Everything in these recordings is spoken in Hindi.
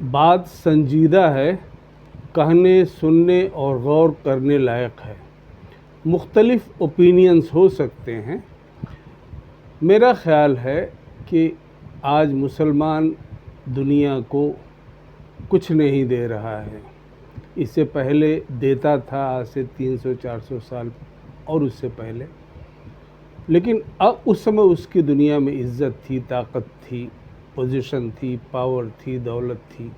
बात संजीदा है, कहने सुनने और गौर करने लायक है। मुख्तलिफ ओपिनियंस हो सकते हैं। मेरा ख़्याल है कि आज मुसलमान दुनिया को कुछ नहीं दे रहा है। इससे पहले देता था, आज से 300-400 साल और उससे पहले। लेकिन अब उस समय उसकी दुनिया में इज़्ज़त थी, ताकत थी, पोजीशन थी, पावर थी, दौलत थी।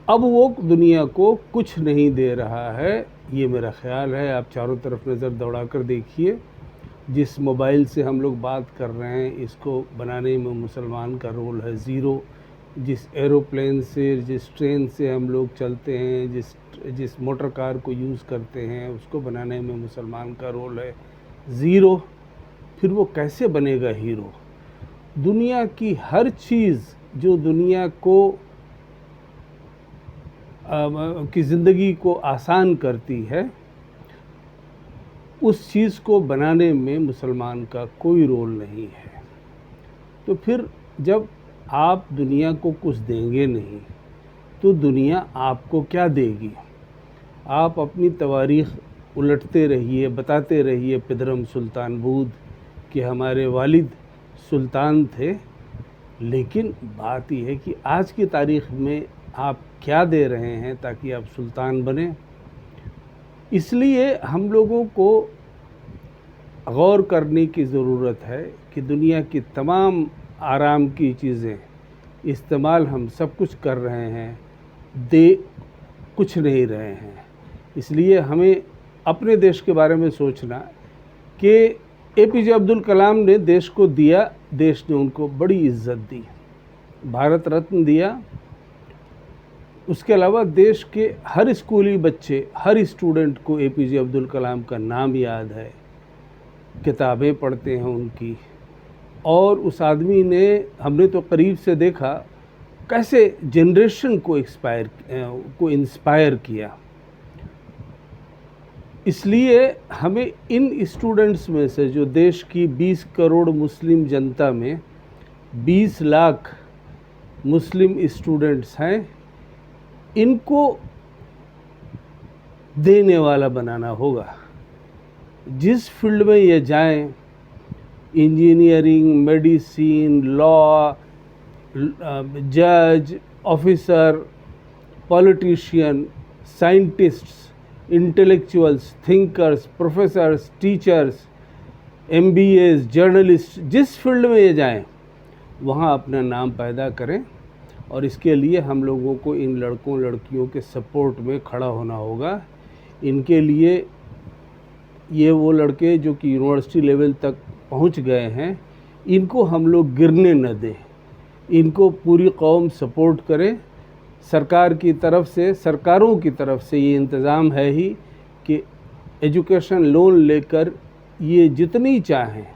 अब वो दुनिया को कुछ नहीं दे रहा है, ये मेरा ख़्याल है। आप चारों तरफ नज़र दौड़ा कर देखिए, जिस मोबाइल से हम लोग बात कर रहे हैं, इसको बनाने में मुसलमान का रोल है ज़ीरो। जिस एरोप्लेन से, जिस ट्रेन से हम लोग चलते हैं, जिस मोटर कार को यूज़ करते हैं, उसको बनाने में मुसलमान का रोल है ज़ीरो। फिर वो कैसे बनेगा हीरो? दुनिया की हर चीज़ जो दुनिया को की ज़िंदगी को आसान करती है, उस चीज़ को बनाने में मुसलमान का कोई रोल नहीं है। तो फिर जब आप दुनिया को कुछ देंगे नहीं, तो दुनिया आपको क्या देगी? आप अपनी तवारीख़ उलटते रहिए, बताते रहिए पिदरम सुल्तान बूद कि हमारे वालिद सुल्तान थे। लेकिन बात यह है कि आज की तारीख़ में आप क्या दे रहे हैं ताकि आप सुल्तान बने? इसलिए हम लोगों को गौर करने की ज़रूरत है कि दुनिया की तमाम आराम की चीज़ें इस्तेमाल हम सब कुछ कर रहे हैं, दे कुछ नहीं रहे हैं। इसलिए हमें अपने देश के बारे में सोचना कि APJ अब्दुल कलाम ने देश को दिया, देश ने उनको बड़ी इज़्ज़त दी, भारत रत्न दिया। उसके अलावा देश के हर स्कूली बच्चे, हर स्टूडेंट को APJ अब्दुल कलाम का नाम याद है, किताबें पढ़ते हैं उनकी। और उस आदमी ने, हमने तो करीब से देखा कैसे जनरेशन को इंस्पायर किया। इसलिए हमें इन स्टूडेंट्स में से, जो देश की 20 करोड़ मुस्लिम जनता में 20 लाख मुस्लिम स्टूडेंट्स हैं, इनको देने वाला बनाना होगा। जिस फील्ड में ये जाएं, इंजीनियरिंग, मेडिसिन, लॉ, जज, officer, politician, scientists, intellectuals, thinkers, professors, teachers, MBAs, journalist, जिस फील्ड में ये जाएं, वहाँ अपना नाम पैदा करें। और इसके लिए हम लोगों को इन लड़कों लड़कियों के सपोर्ट में खड़ा होना होगा। इनके लिए ये वो लड़के जो कि यूनिवर्सिटी लेवल तक पहुंच गए हैं, इनको हम लोग गिरने न दें, इनको पूरी कौम सपोर्ट करे। सरकार की तरफ से, सरकारों की तरफ से ये इंतज़ाम है ही कि एजुकेशन लोन लेकर ये जितनी चाहें,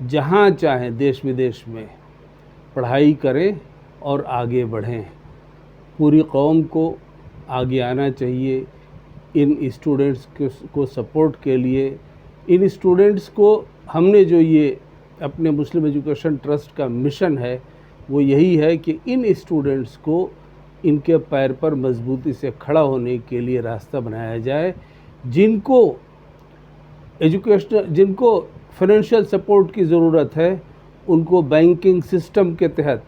जहाँ चाहें देश विदेश में पढ़ाई करें और आगे बढ़ें। पूरी कौम को आगे आना चाहिए इन स्टूडेंट्स को सपोर्ट के लिए। इन स्टूडेंट्स को हमने, जो ये अपने मुस्लिम एजुकेशन ट्रस्ट का मिशन है, वो यही है कि इन स्टूडेंट्स को इनके पैर पर मजबूती से खड़ा होने के लिए रास्ता बनाया जाए। जिनको जिनको फाइनेंशियल सपोर्ट की ज़रूरत है, उनको बैंकिंग सिस्टम के तहत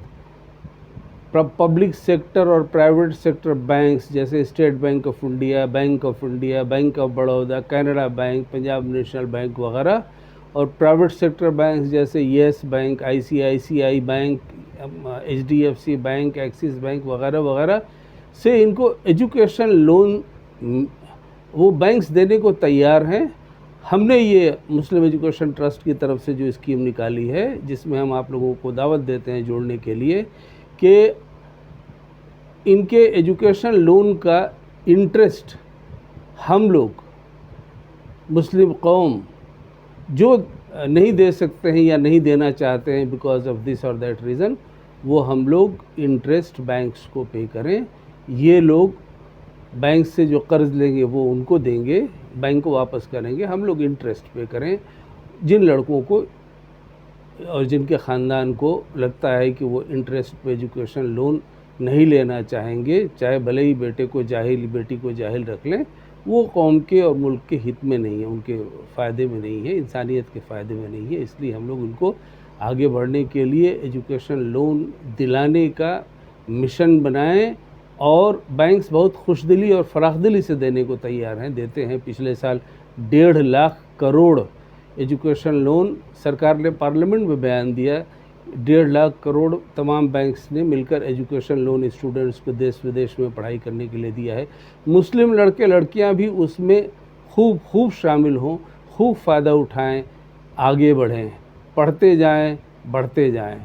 पब्लिक सेक्टर और प्राइवेट सेक्टर बैंक्स जैसे state bank of India, bank of India, bank of Baroda, Canara bank, Punjab national bank वगैरह, और प्राइवेट सेक्टर बैंक्स जैसे yes bank, ICICI bank, HDFC bank, axis bank वगैरह वगैरह से इनको एजुकेशन लोन वो बैंक्स देने को तैयार हैं। हमने ये मुस्लिम एजुकेशन ट्रस्ट की तरफ से जो स्कीम निकाली है, जिसमें हम आप लोगों को दावत देते हैं जोड़ने के लिए, कि इनके एजुकेशन लोन का इंटरेस्ट हम लोग मुस्लिम कौम जो नहीं दे सकते हैं या नहीं देना चाहते हैं बिकॉज ऑफ दिस और दैट रीज़न, वो हम लोग इंटरेस्ट बैंक्स को पे करें। ये लोग बैंक से जो कर्ज़ लेंगे वो उनको देंगे, बैंक को वापस करेंगे, हम लोग इंटरेस्ट पे करें। जिन लड़कों को और जिनके ख़ानदान को लगता है कि वो इंटरेस्ट पे एजुकेशन लोन नहीं लेना चाहेंगे, चाहे भले ही बेटे को जाहिल, बेटी को जाहिल रख लें, वो कौम के और मुल्क के हित में नहीं है, उनके फ़ायदे में नहीं है, इंसानियत के फ़ायदे में नहीं है। इसलिए हम लोग उनको आगे बढ़ने के लिए एजुकेशन लोन दिलाने का मिशन बनाएं, और बैंक्स बहुत खुशदिली और फराखदिली से देने को तैयार हैं, देते हैं। पिछले साल 1.5 लाख करोड़ एजुकेशन लोन सरकार ने पार्लियामेंट में बयान दिया, 1.5 लाख करोड़ तमाम बैंक्स ने मिलकर एजुकेशन लोन स्टूडेंट्स को देश विदेश में पढ़ाई करने के लिए दिया है। मुस्लिम लड़के लड़कियां भी उसमें खूब शामिल हों, खूब फ़ायदा उठाएं, आगे बढ़ें, पढ़ते जाएं, बढ़ते जाएं।